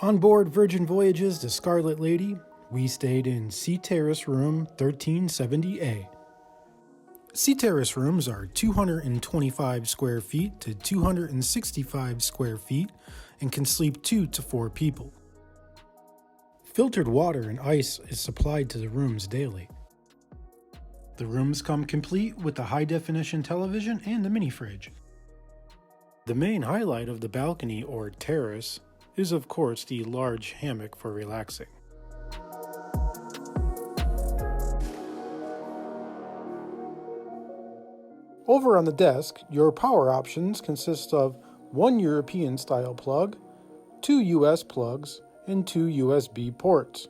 On board Virgin Voyages the Scarlet Lady, we stayed in Sea Terrace Room 1370A. Sea Terrace rooms are 225 square feet to 265 square feet and can sleep 2 to 4 people. Filtered water and ice is supplied to the rooms daily. The rooms come complete with a high-definition television and a mini-fridge. The main highlight of the balcony or terrace is of course the large hammock for relaxing. Over on the desk, your power options consist of one European-style plug, 2 US plugs, and 2 USB ports.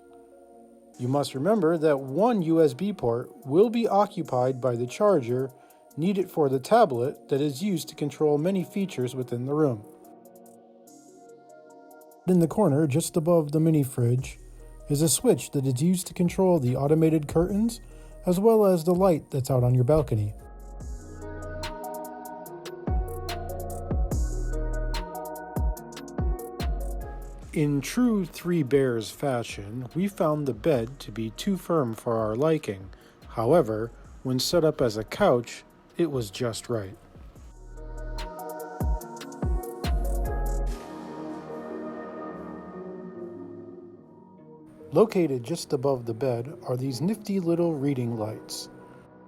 You must remember that one USB port will be occupied by the charger needed for the tablet that is used to control many features within the room. In the corner, just above the mini-fridge, is a switch that is used to control the automated curtains as well as the light that's out on your balcony. In true Three Bears fashion, we found the bed to be too firm for our liking. However, when set up as a couch, it was just right. Located just above the bed are these nifty little reading lights.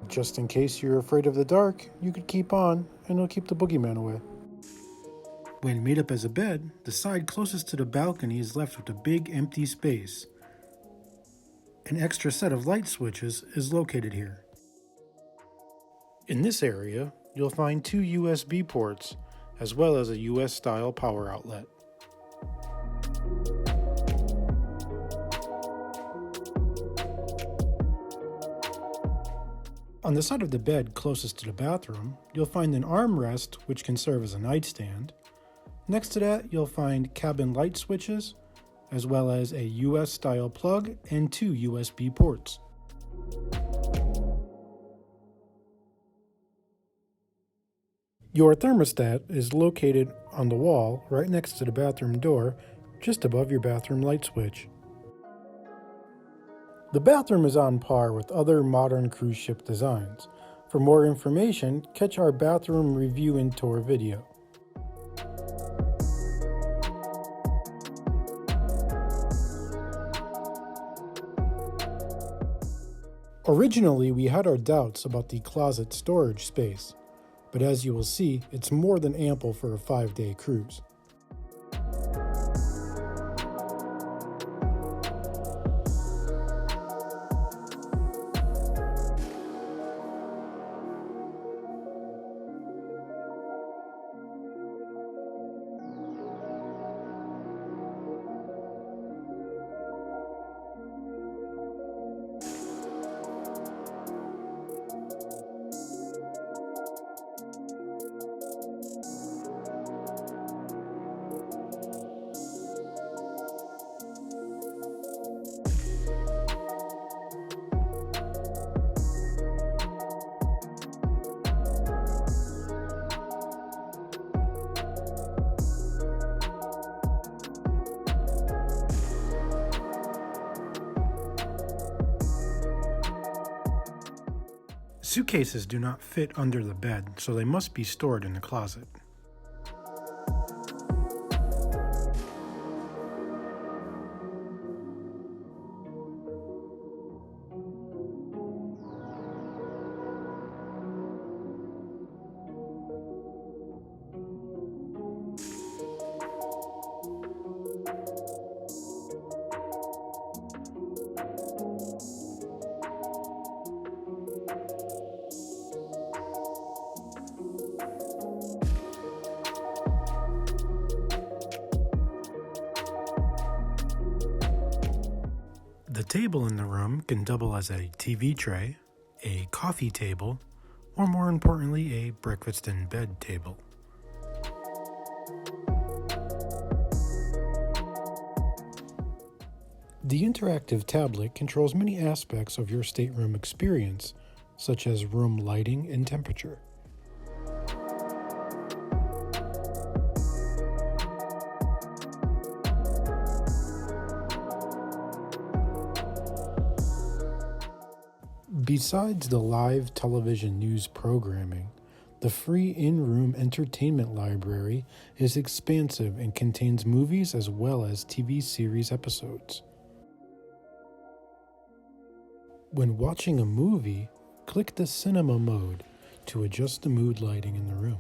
Just in case you're afraid of the dark, you could keep on and it'll keep the boogeyman away. When made up as a bed, the side closest to the balcony is left with a big empty space. An extra set of light switches is located here. In this area, you'll find 2 USB ports, as well as a US-style power outlet. On the side of the bed closest to the bathroom, you'll find an armrest which can serve as a nightstand. Next to that, you'll find cabin light switches, as well as a US-style plug and 2 USB ports. Your thermostat is located on the wall right next to the bathroom door, just above your bathroom light switch. The bathroom is on par with other modern cruise ship designs. For more information, catch our bathroom review and tour video. Originally, we had our doubts about the closet storage space, but as you will see, it's more than ample for a 5-day cruise. Suitcases do not fit under the bed, so they must be stored in the closet. The table in the room can double as a TV tray, a coffee table, or more importantly, a breakfast in bed table. The interactive tablet controls many aspects of your stateroom experience, such as room lighting and temperature. Besides the live television news programming, the free in-room entertainment library is expansive and contains movies as well as TV series episodes. When watching a movie, click the cinema mode to adjust the mood lighting in the room.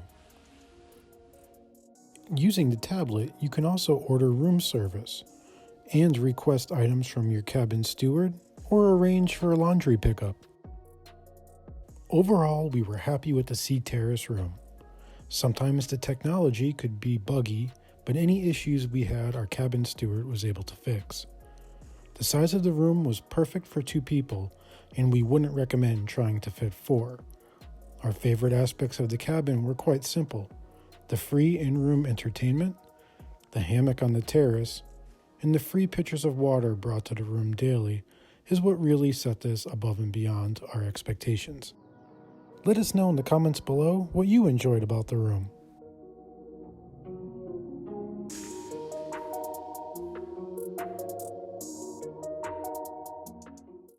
Using the tablet, you can also order room service and request items from your cabin steward or arrange for a laundry pickup. Overall, we were happy with the Sea Terrace Room. Sometimes the technology could be buggy, but any issues we had, our cabin steward was able to fix. The size of the room was perfect for 2 people, and we wouldn't recommend trying to fit 4. Our favorite aspects of the cabin were quite simple: the free in-room entertainment, the hammock on the terrace, and the free pitchers of water brought to the room daily is what really set this above and beyond our expectations. Let us know in the comments below what you enjoyed about the room.